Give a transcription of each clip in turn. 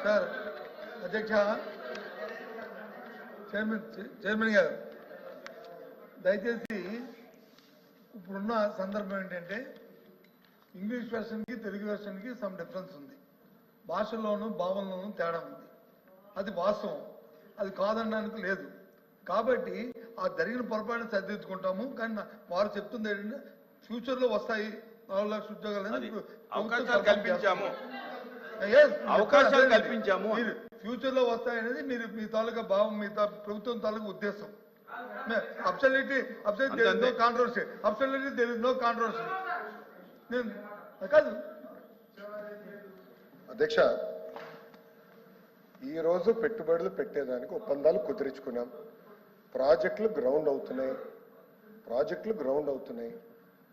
Sir అధ్యక్ష chairman గారు దయచేసి ఇప్పుడున్న సందర్భం ఏంటంటే ఇంగ్లీష్ వెర్షన్కి తెలుగు వెర్షన్కి సమ్ డిఫరెన్స్ ఉంది. భాషల్లోనూ భావనలోనూ తేడా ఉంది. అది వాస్తవం, అది కాదనడానికి లేదు. కాబట్టి ఆ జరిగిన పొరపాటుని సరిదిద్దుకుంటాము. కానీ వారు చెప్తుంది ఏంటంటే ఫ్యూచర్లో వస్తాయి 4 లక్షల ఉద్యోగాలు అవకాశాలు కల్పించాము, మీరు ఫ్యూచర్ లో వస్తాయనేది మీరు మీ తాలూకా భావం, మీ ప్రభుత్వం తాలూకా ఉద్దేశం. Absolutely there is no controversy. Absolutely there is no controversy. కాదు అధ్యక్ష, ఈ రోజు పెట్టుబడులు పెట్టేదానికి ఒప్పందాలు కుదిరించుకున్నాం. ప్రాజెక్టులు గ్రౌండ్ అవుతున్నాయి.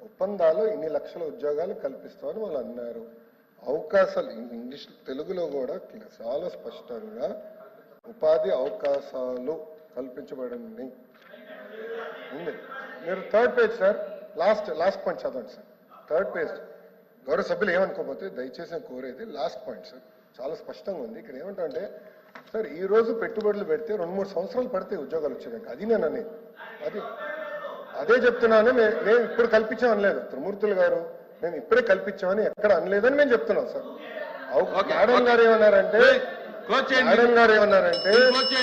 ఒప్పందాలు ఇన్ని లక్షల ఉద్యోగాలు కల్పిస్తామని వాళ్ళు అన్నారు. అవకాశాలు ఇంగ్లీష్ తెలుగులో కూడా చాలా స్పష్టంగా ఉపాధి అవకాశాలు కల్పించబడింది ఉంది. మీరు 3rd page sir, last point చదవండి సార్. 3rd page. గౌరవ సభ్యులు ఏమనుకోకపోతే దయచేసి కోరేది లాస్ట్ పాయింట్ సార్, చాలా స్పష్టంగా ఉంది. ఇక్కడ ఏమంటే సార్ ఈ రోజు పెట్టుబడులు పెడితే 2-3 సంవత్సరాలు పడతాయి ఉద్యోగాలు వచ్చేదాకా. అది నేను అనేది అదే చెప్తున్నాను. మేము ఇప్పుడు కల్పించామని లేదు త్రిమూర్తులు గారు, మేము ఇప్పుడే కల్పించామని ఎక్కడ అనలేదని మేము చెప్తున్నాం సార్. మేడం గారు ఏమన్నారంటే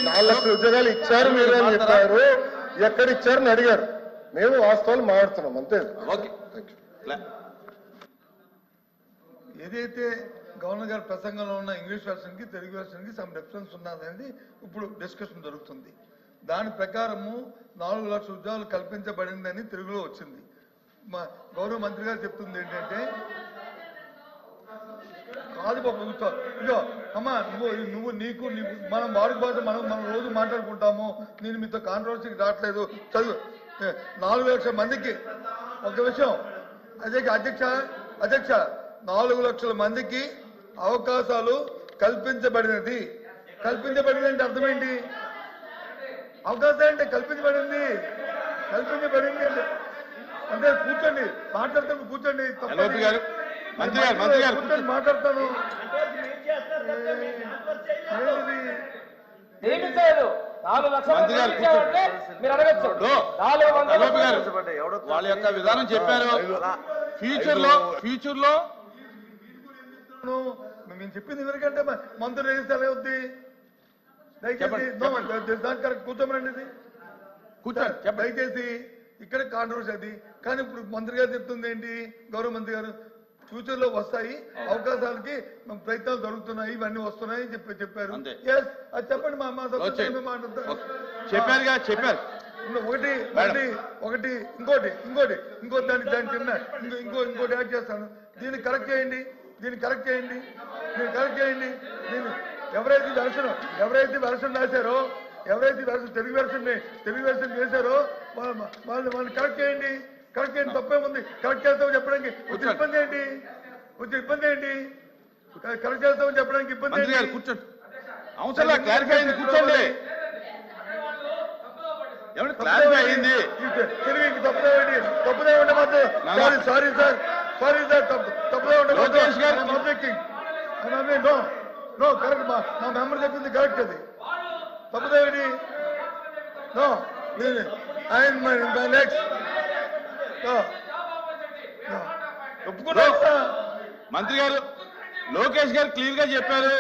4 లక్షల ఉద్యోగాలు ఇచ్చారు మీరు అని చెప్పారు. ఎక్కడ ఇచ్చారని అడిగారు. మేము వాస్తవాలు మాట్లాడుతున్నాం అంతే. ఏదైతే గవర్నర్ గారి ప్రసంగంలో ఉన్న ఇంగ్లీష్ వెర్షన్కి తెలుగు వెర్షన్కి సమ్ డిఫరెన్స్ ఉన్నదనేది ఇప్పుడు డిస్కషన్ జరుగుతుంది. దాని ప్రకారము 4 లక్షల ఉద్యోగాలు కల్పించబడిందని తెలుగులో వచ్చింది. మా గౌరవ మంత్రి గారు చెప్తుంది ఏంటంటే కాదు బాబు, ఇదో అమ్మా నువ్వు నీకు మనం వాడుక భాష మనం రోజు మాట్లాడుకుంటాము. నేను మీతో కాంట్రవర్సీకి రావట్లేదు. చదువు 4 లక్షల మందికి ఒక విషయం అధ్యక్ష 4 లక్షల మందికి అవకాశాలు కల్పించబడినది అంటే అర్థమేంటి? అవకాశం అంటే కల్పించబడింది అంటే కూర్చోండి, మాట్లాడతాను కూర్చోండి. కూర్చొని మాట్లాడతాను. వాళ్ళ యొక్క విధానం చెప్పారు. ఫ్యూచర్ లో మేము చెప్పింది ఎవరికంటే మంత్రి రేగిస్తే అవుద్ది. దయచేసి కూర్చోమనండి. దయచేసి ఇక్కడ కాంట్రవర్సీ అది. కానీ ఇప్పుడు మంత్రి గారు చెప్తుంది ఏంటి? గౌరవ మంత్రి గారు ఫ్యూచర్ లో వస్తాయి అవకాశాలకి ప్రయత్నాలు జరుగుతున్నాయి, ఇవన్నీ వస్తున్నాయి చెప్పారు. అది చెప్పండి. చెప్పారు. ఒకటి ఇంకోటి దాని చిన్న ఇంకోటి యాడ్ చేస్తాను. దీన్ని కరెక్ట్ చేయండి. దీన్ని ఎవరైతే వెర్షన్ రాశారో, ఎవరైతే తెలుగు వెర్షన్ చేశారో వాళ్ళని కరెక్ట్ చేయండి. తప్పేముంది? కరెక్ట్ చేస్తామని చెప్పడానికి వచ్చే ఇబ్బంది ఏంటి? కరెక్ట్ చేస్తామని చెప్పడానికి ఇబ్బంది ఏంటి? కూర్చోండి. క్లారిఫై అయింది. కూర్చోండి. క్లారిఫై అయింది. తెలుగు తప్పుదే ఉండదు. సారీ సార్ తప్పుదే ఉండదు. No correct. మా మెంబర్ చెప్పింది కరెక్ట్. అది తప్పుదేవిడి. నో నెక్స్ట్ మంత్రి గారు లోకేష్ గారు క్లియర్ గా చెప్పారు.